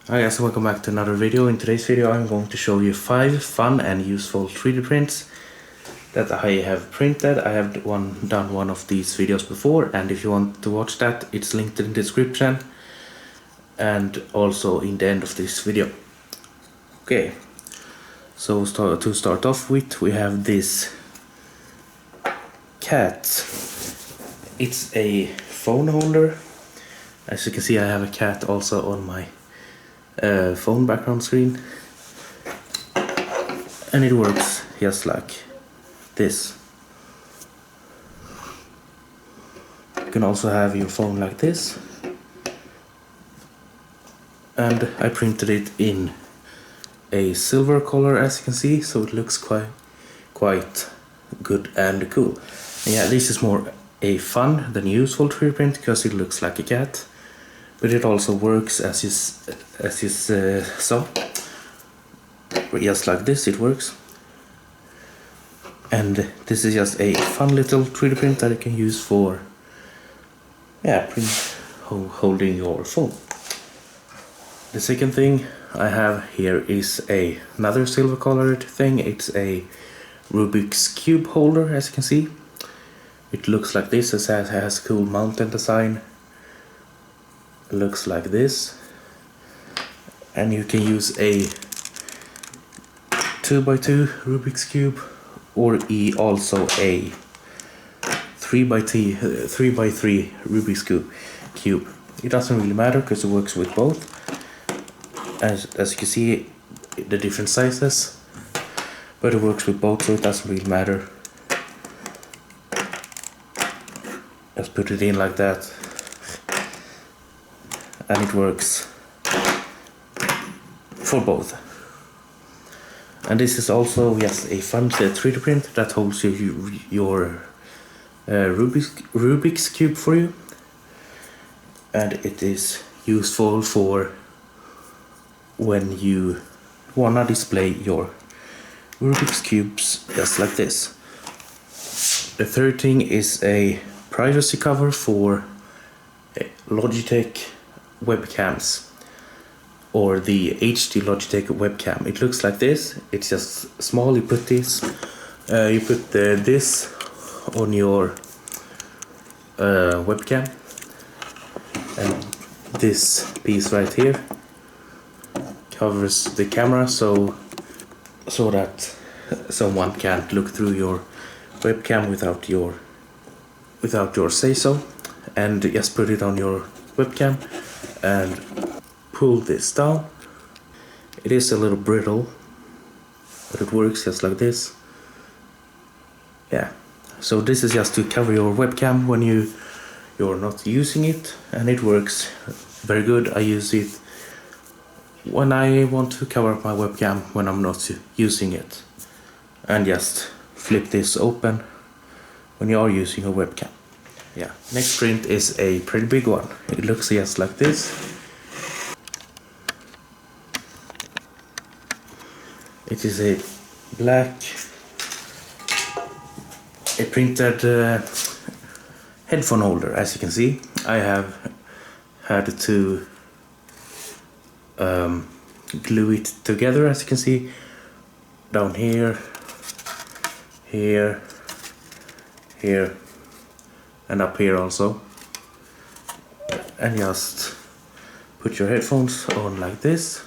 Hi guys, welcome back to another video. In today's video I'm going to show you 5 fun and useful 3D prints that I have printed. I have done one of these videos before, and if you want to watch that, it's linked in the description and also in the end of this video. Okay, so to start off with, we have this cat. It's a phone holder. As you can see, I have a cat also on my phone background screen, and it works just like this. You can also have your phone like this, and I printed it in a silver color, as you can see, so it looks quite good and cool. And yeah, this is more a fun than useful 3D print because it looks like a cat. But it also works as you saw. Just like this, it works. And this is just a fun little 3D print that you can use for holding your phone. The second thing I have here is another silver colored thing. It's a Rubiks Cube holder, as you can see. It looks like this. It has a cool mountain design. Looks like this, and you can use a 2x2 Rubik's Cube or also a 3x3 Rubik's Cube. It doesn't really matter because it works with both. As you can see, the different sizes, but it works with both, so it doesn't really matter. Just put it in like that, and it works for both. And this is also just a fun 3D print that holds your Rubik's Cube for you, and it is useful for when you wanna display your Rubik's Cubes just like this. The third thing is a privacy cover for Logitech webcams, or the HD Logitech webcam. It looks like this. It's just small. You put this this on your webcam, and this piece right here covers the camera so that someone can't look through your webcam without your say so. And just put it on your webcam and pull this down. It is a little brittle, but it works just like this. Yeah, so this is just to cover your webcam when you're not using it, and it works very good. I use it when I want to cover up my webcam when I'm not using it, and just flip this open when you are using a webcam. Yeah, next print is a pretty big one. It looks just like this. It is a black, printed headphone holder. As you can see, I have had to glue it together, as you can see, down here, here, here, and up here also, and just put your headphones on like this,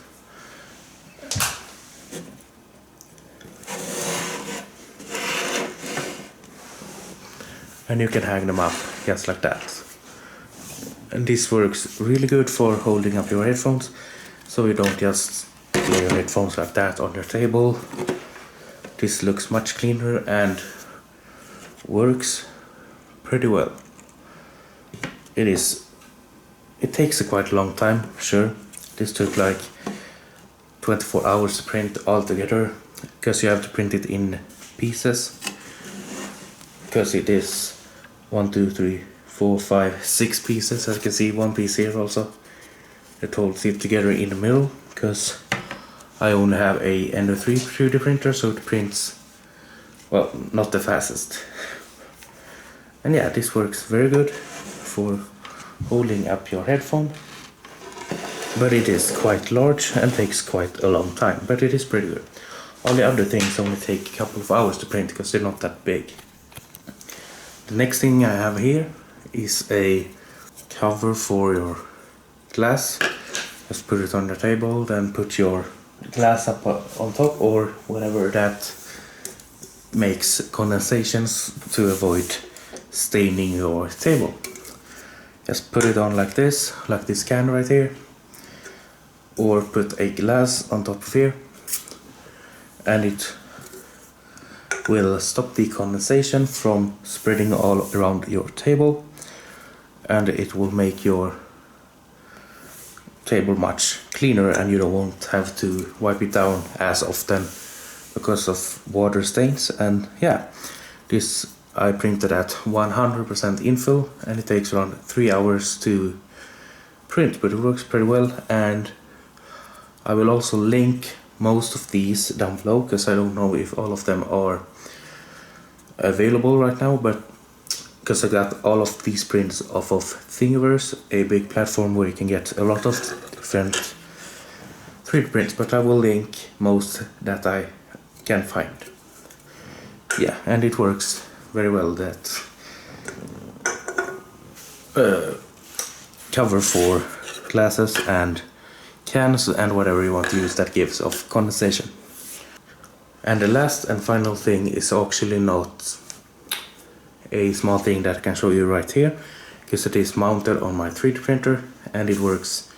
and you can hang them up just like that. And this works really good for holding up your headphones, so you don't just lay your headphones like that on your table. This looks much cleaner and works pretty well. It takes a quite long time, sure. This took like 24 hours to print all together, because you have to print it in pieces, because it is 1, 2, 3, 4, 5, 6 pieces. As you can see, one piece here also. It holds it together in the middle, because I only have a Ender 3 3D printer, so it prints, well, not the fastest. And yeah, this works very good for holding up your headphone. but it is quite large and takes quite a long time, but it is pretty good. All the other things only take a couple of hours to print because they're not that big. The next thing I have here is a cover for your glass. Just put it on the table, then put your glass up on top or whatever that makes condensations to avoid staining your table. Just put it on like this can right here, or put a glass on top of here, and it will stop the condensation from spreading all around your table, and it will make your table much cleaner, and you won't have to wipe it down as often because of water stains. And yeah, this I printed at 100% infill, and it takes around 3 hours to print, but it works pretty well. And I will also link most of these down below because I don't know if all of them are available right now, but because I got all of these prints off of Thingiverse, a big platform where you can get a lot of different 3D prints, but I will link most that I can find. Yeah, and it works very well, that cover for glasses and cans and whatever you want to use that gives off condensation. And the last and final thing is actually not a small thing that I can show you right here, because it is mounted on my 3D printer and it works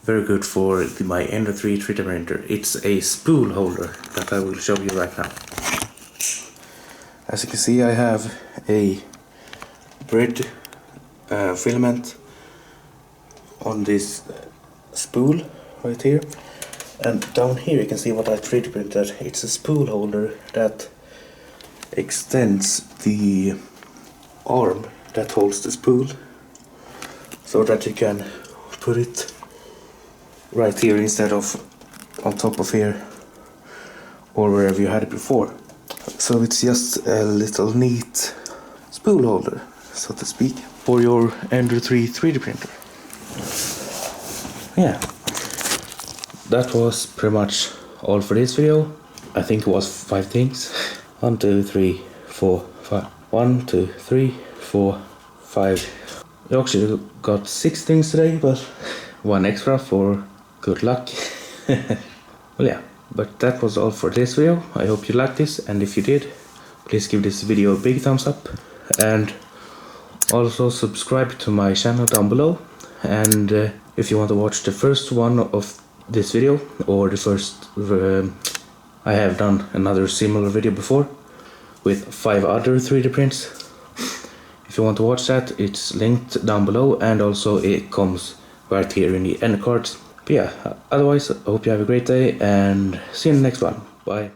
very good for my Ender 3 3D printer. It's a spool holder that I will show you right now. As you can see, I have a bread filament on this spool right here, and down here you can see what I 3D printed. It's a spool holder that extends the arm that holds the spool so that you can put it right here instead of on top of here or wherever you had it before. So it's just a little neat spool holder, so to speak, for your Ender 3 3D printer. Yeah, that was pretty much all for this video. I think it was 5 things. 1, 2, 3, 4, 5. 1, 2, 3, 4, 5. I actually got 6 things today, but 1 extra for good luck. Well, yeah, but that was all for this video. I hope you liked this, and if you did, please give this video a big thumbs up, and also subscribe to my channel down below. And if you want to watch the first one of this video, or the first I have done another similar video before with 5 other 3D prints. If you want to watch that, it's linked down below, and also it comes right here in the end cards. But yeah, otherwise, I hope you have a great day and see you in the next one. Bye.